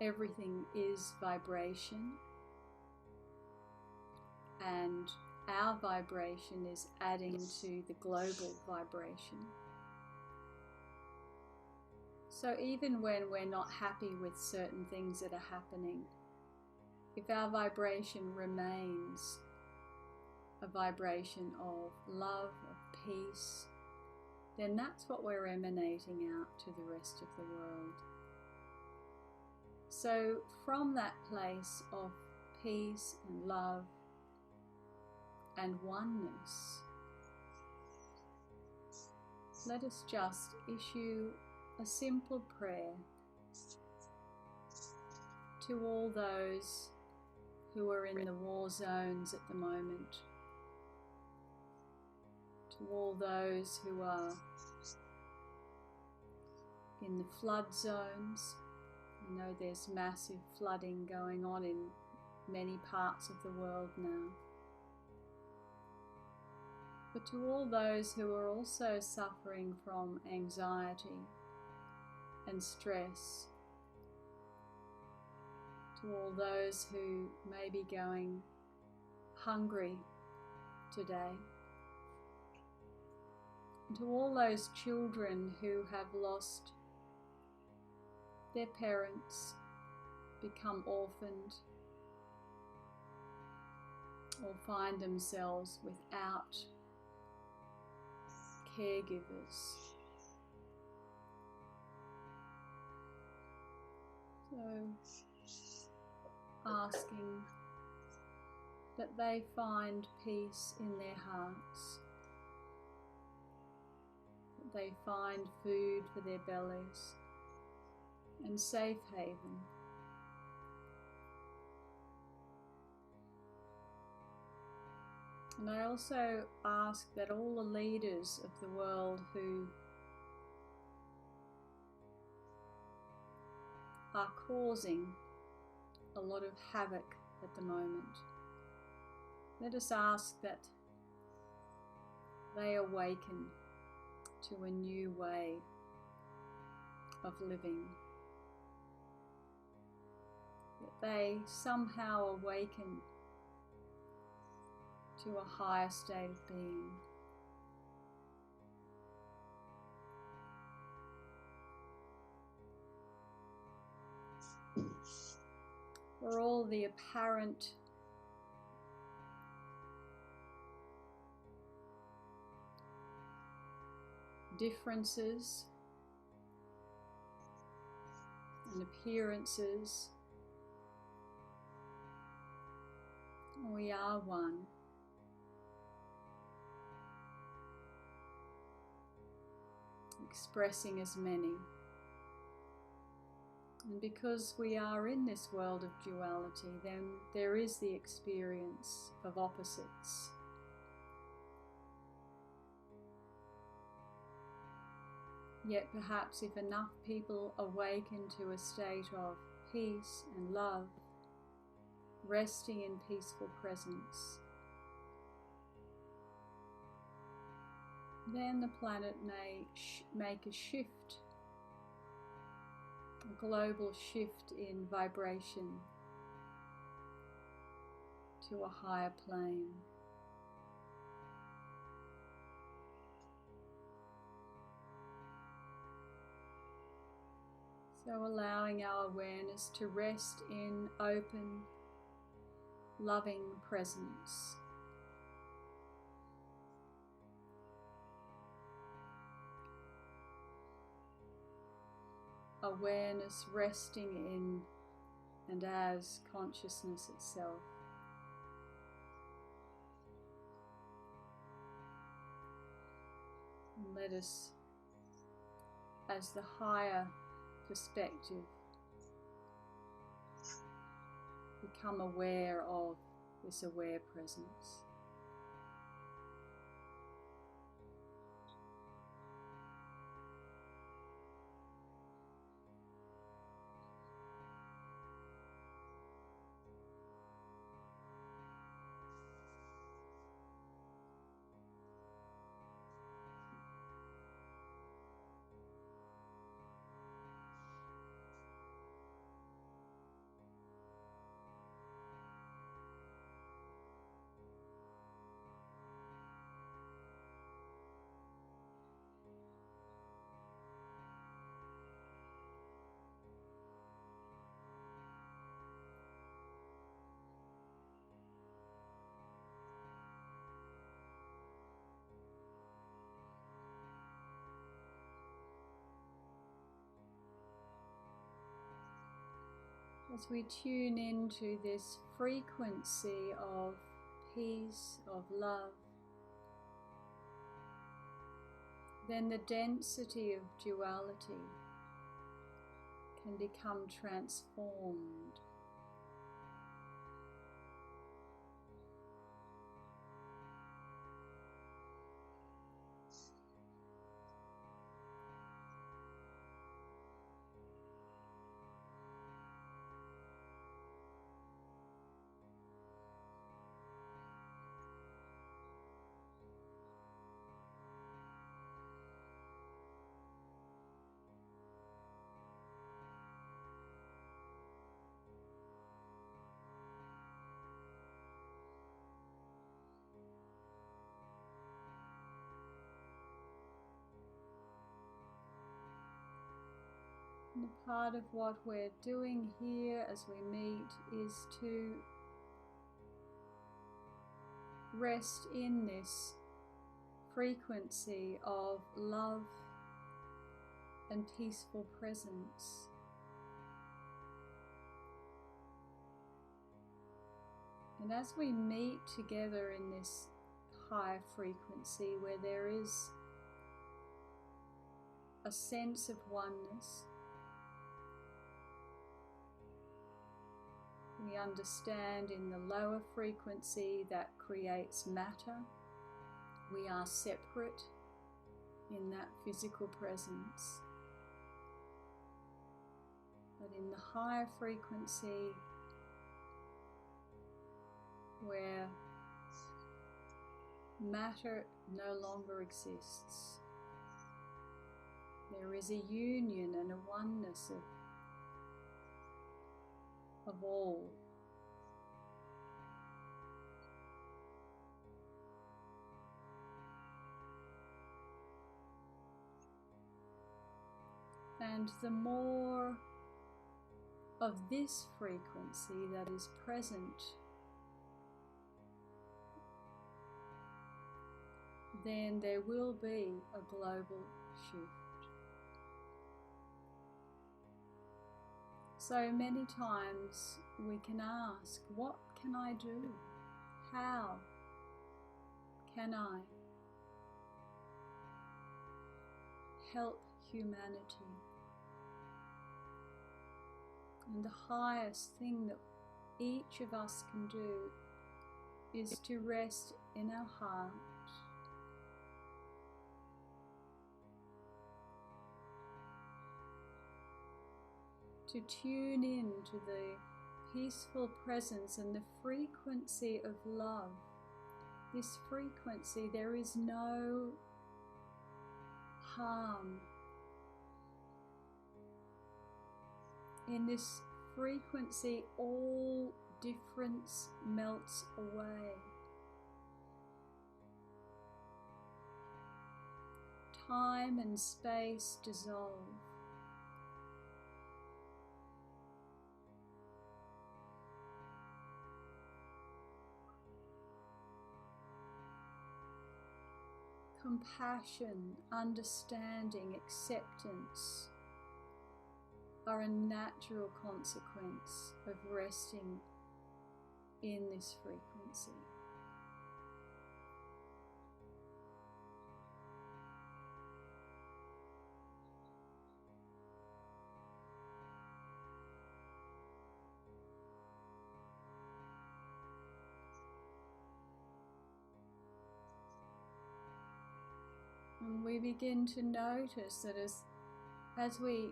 Everything is vibration, and our vibration is adding to the global vibration. So even when we're not happy with certain things that are happening, if our vibration remains a vibration of love, of peace, then that's what we're emanating out to the rest of the world. So from that place of peace and love and oneness, let us just issue a simple prayer to all those who are in the war zones at the moment, to all those who are in the flood zones. I know there's massive flooding going on in many parts of the world now. But to all those who are also suffering from anxiety and stress, to all those who may be going hungry today, and to all those children who have lost their parents, become orphaned, or find themselves without caregivers. So asking that they find peace in their hearts, that they find food for their bellies and safe haven. And I also ask that all the leaders of the world who are causing a lot of havoc at the moment, let us ask that they awaken to a new way of living, that they somehow awaken to a higher state of being. For all the apparent differences and appearances, we are one. Expressing as many. And because we are in this world of duality, then there is the experience of opposites. Yet perhaps if enough people awaken to a state of peace and love, resting in peaceful presence, then the planet may make a shift, a global shift in vibration to a higher plane. So allowing our awareness to rest in open, loving presence. Awareness resting in and as consciousness itself. And let us, as the higher perspective, become aware of this aware presence. as we tune into this frequency of peace, of love, then the density of duality can become transformed. And a part of what we're doing here as we meet is to rest in this frequency of love and peaceful presence. And as we meet together in this high frequency where there is a sense of oneness, we understand in the lower frequency that creates matter. We are separate in that physical presence. But in the higher frequency, where matter no longer exists, there is a union and a oneness of all. And the more of this frequency that is present, then there will be a global shift. So many times we can ask, what can I do? How can I help humanity? And the highest thing that each of us can do is to rest in our heart, to tune in to the peaceful presence and the frequency of love. This frequency, there is no harm. In this frequency, all difference melts away. Time and space dissolve. Compassion, understanding, acceptance are a natural consequence of resting in this frequency. And we begin to notice that as we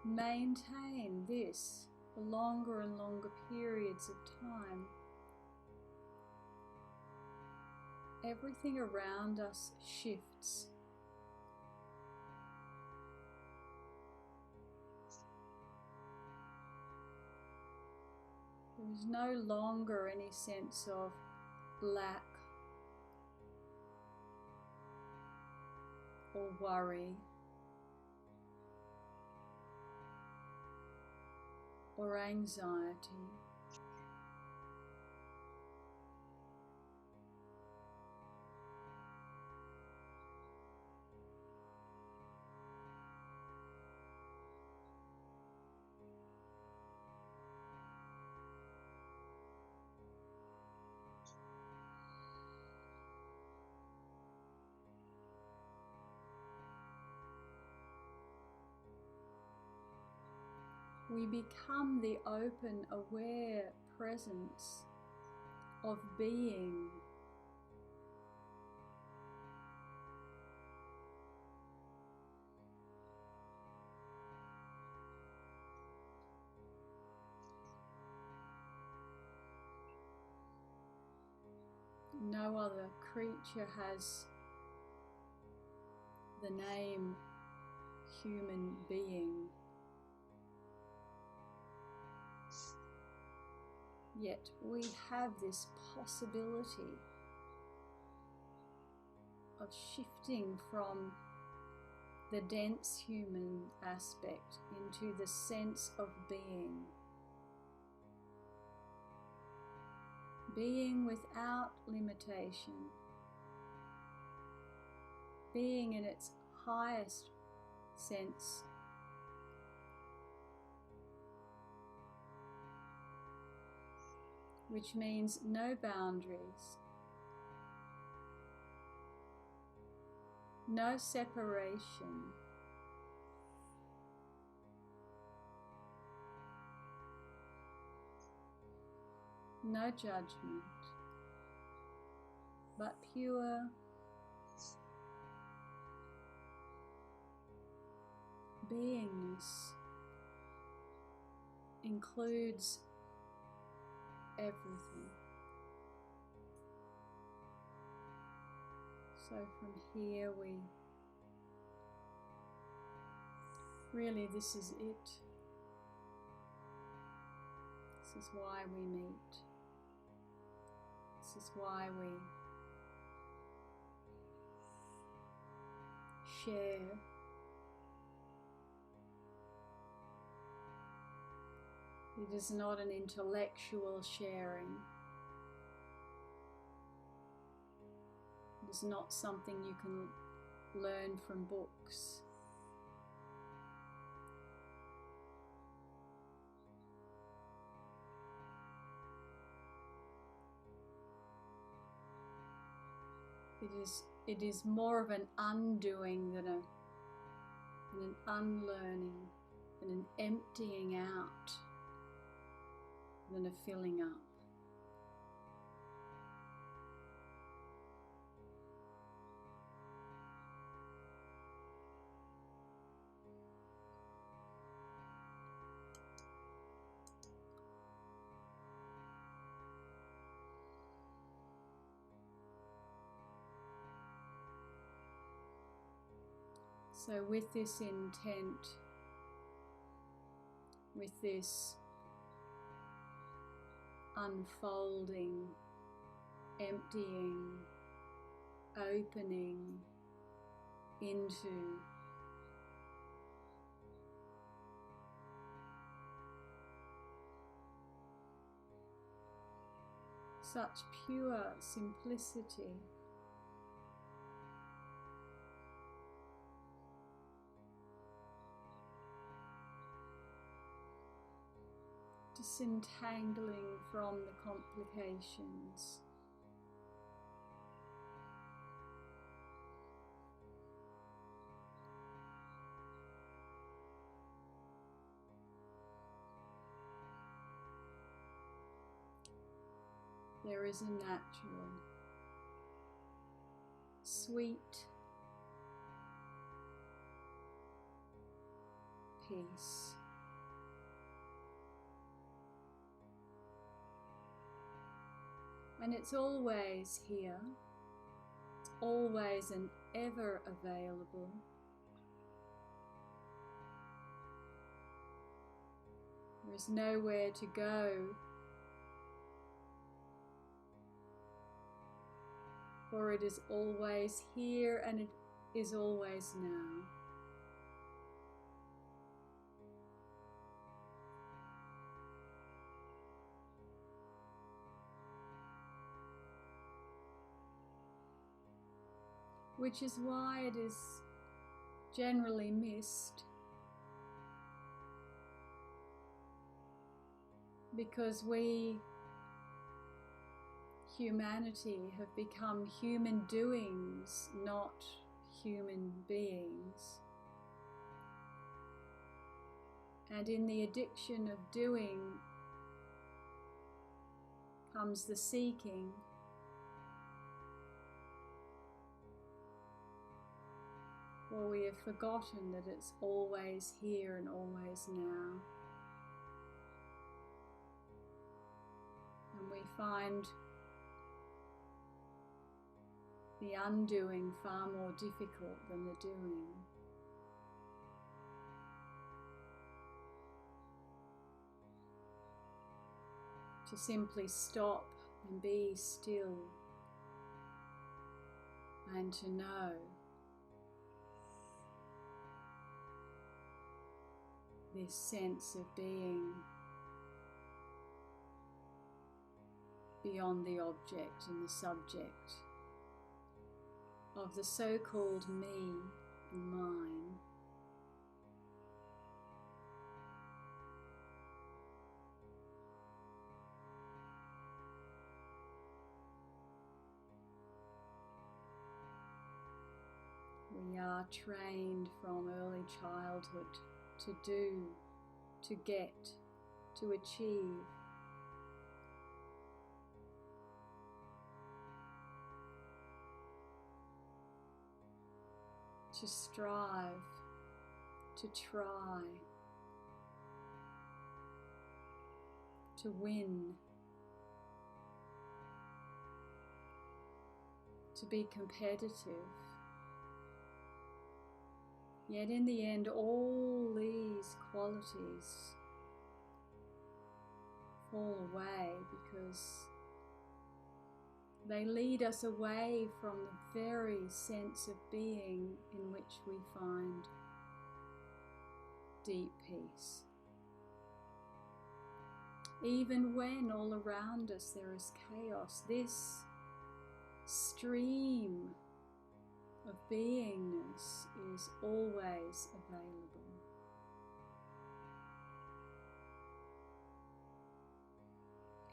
maintain this for longer and longer periods of time, everything around us shifts. There is no longer any sense of lack or worry or anxiety. we become the open, aware presence of being. No other creature has the name human being. Yet we have this possibility of shifting from the dense human aspect into the sense of being. Being without limitation. Being in its highest sense. Which means no boundaries, no separation, no judgment, but pure beingness includes everything. So from here this is it. This is why we meet. This is why we share. It is not an intellectual sharing. It is not something you can learn from books. It is more of an undoing than an unlearning and an emptying out than a filling up. So with this intent, with this unfolding, emptying, opening into such pure simplicity, disentangling from the complications, there is a natural, sweet peace. And it's always here, it's always and ever available. There is nowhere to go, for it is always here and it is always now. Which is why it is generally missed, because we, humanity, have become human doings, not human beings. And in the addiction of doing comes the seeking. For we have forgotten that it's always here and always now. And we find the undoing far more difficult than the doing. To simply stop and be still and to know this sense of being beyond the object and the subject of the so-called me and mine. We are trained from early childhood to do, to get, to achieve. To strive, to try, to win, to be competitive. Yet in the end, all these qualities fall away because they lead us away from the very sense of being in which we find deep peace. Even when all around us there is chaos, this stream of beingness is always available.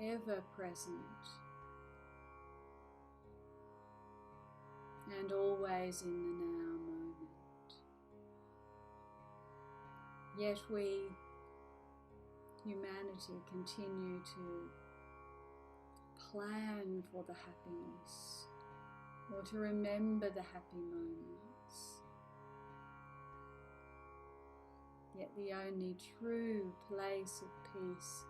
Ever present and always in the now moment. Yet we, humanity, continue to plan for the happiness or to remember the happy moments. Yet the only true place of peace,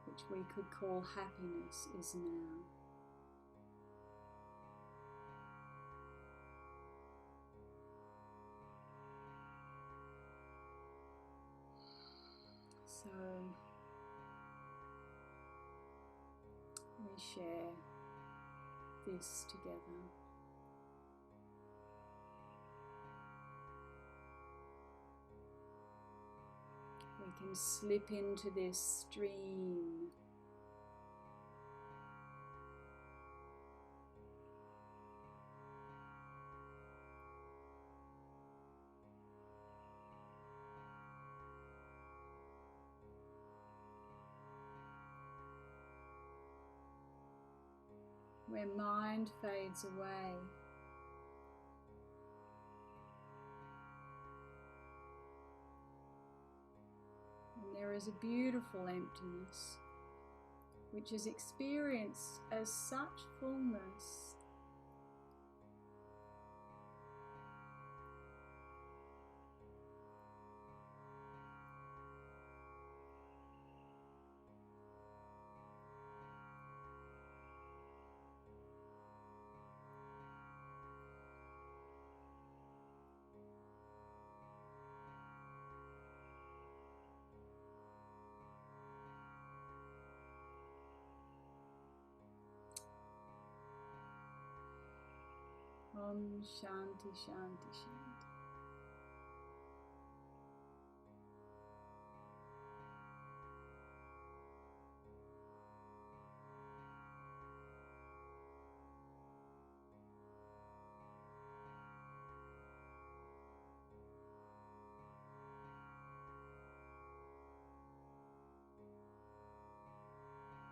which we could call happiness, is now. So we share this together. We can slip into this stream where mind fades away. And there is a beautiful emptiness, which is experienced as such fullness. Om Shanti Shanti Shanti.